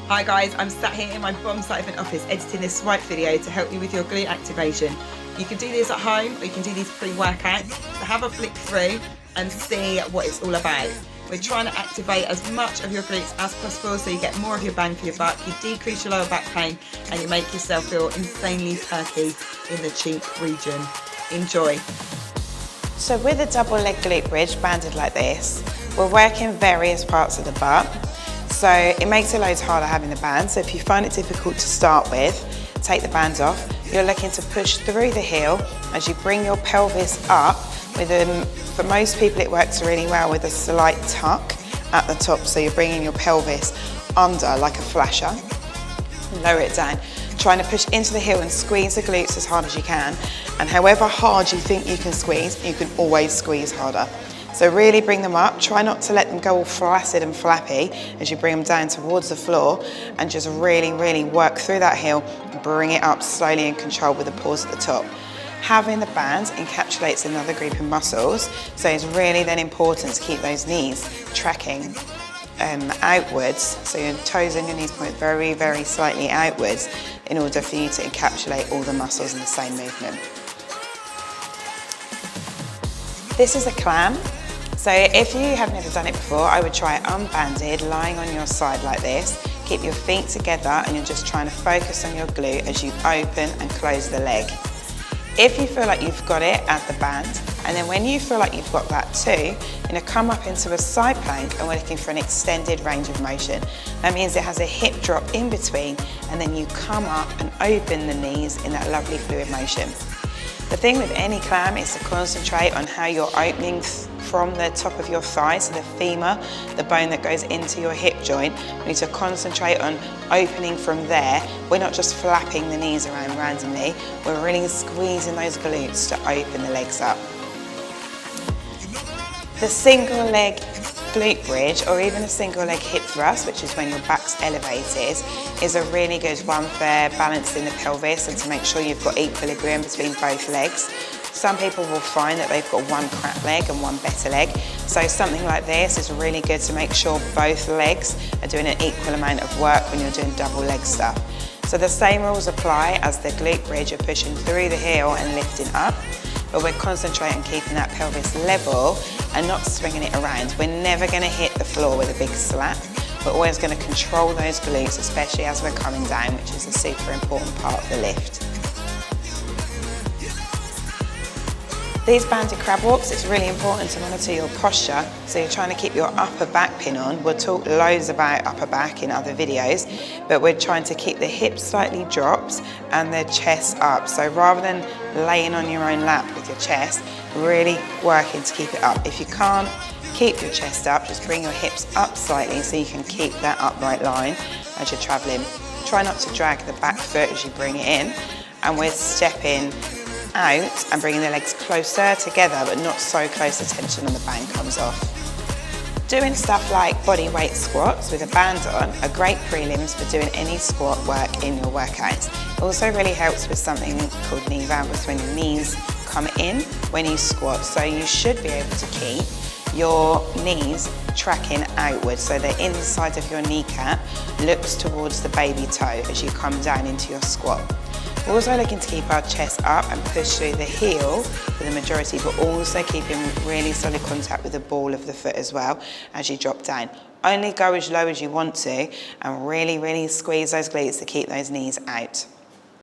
Hi guys, I'm sat here in my bomb-site event office editing this swipe video to help you with your glute activation. You can do this at home or you can do these pre-workout, so have a flick through and see what it's all about. We're trying to activate as much of your glutes as possible so you get more of your bang for your buck, you decrease your lower back pain and you make yourself feel insanely perky in the cheek region. Enjoy. So with a double leg glute bridge banded like this, we're working various parts of the butt. So it makes it loads harder having the band. So if you find it difficult to start with, take the band off. You're looking to push through the heel as you bring your pelvis up. For most people it works really well with a slight tuck at the top. So you're bringing your pelvis under like a flasher. Lower it down. Trying to push into the heel and squeeze the glutes as hard as you can. And however hard you think you can squeeze, you can always squeeze harder. So really bring them up, try not to let them go all flaccid and flappy as you bring them down towards the floor, and just really work through that heel, bring it up slowly and controlled with a pause at the top. Having the band encapsulates another group of muscles, so it's really then important to keep those knees tracking outwards, so your toes and your knees point very slightly outwards in order for you to encapsulate all the muscles in the same movement. This is a CLAM. So if you have never done it before, I would try it unbanded, lying on your side like this. Keep your feet together and you're just trying to focus on your glute as you open and close the leg. If you feel like you've got it, add the band. And then when you feel like you've got that too, you're going to come up into a side plank and we're looking for an extended range of motion. That means it has a hip drop in between and then you come up and open the knees in that lovely fluid motion. The thing with any CLAM is to concentrate on how you're opening from the top of your thigh, so the femur, the bone that goes into your hip joint. We need to concentrate on opening from there. We're not just flapping the knees around randomly, we're really squeezing those glutes to open the legs up. The single leg glute bridge, or even a single leg hip thrust, which is when your back's elevated, is a really good one for balancing the pelvis and to make sure you've got equilibrium between both legs. Some people will find that they've got one crap leg and one better leg, so something like this is really good to make sure both legs are doing an equal amount of work when you're doing double leg stuff. So the same rules apply as the glute bridge. You're pushing through the heel and lifting up, but we're concentrating on keeping that pelvis level and not swinging it around. We're never going to hit the floor with a big slap. We're always going to control those glutes, especially as we're coming down, which is a super important part of the lift. These banded crab walks, it's really important to monitor your posture. So you're trying to keep your upper back pin on. We'll talk loads about upper back in other videos, but we're trying to keep the hips slightly dropped and the chest up. So rather than laying on your own lap with your chest, really working to keep it up. If you can't keep your chest up, just bring your hips up slightly so you can keep that upright line as you're traveling. Try not to drag the back foot as you bring it in, and we're stepping out and bringing the legs closer together, but not so close the tension on the band comes off. Doing stuff like body weight squats with a band on are great prelims for doing any squat work in your workouts. It also really helps with something called knee valgus when your knees come in when you squat, so you should be able to keep your knees tracking outwards, so the inside of your kneecap looks towards the baby toe as you come down into your squat. We're also looking to keep our chest up and push through the heel for the majority, but also keeping really solid contact with the ball of the foot as well as you drop down. Only go as low as you want to and really squeeze those glutes to keep those knees out.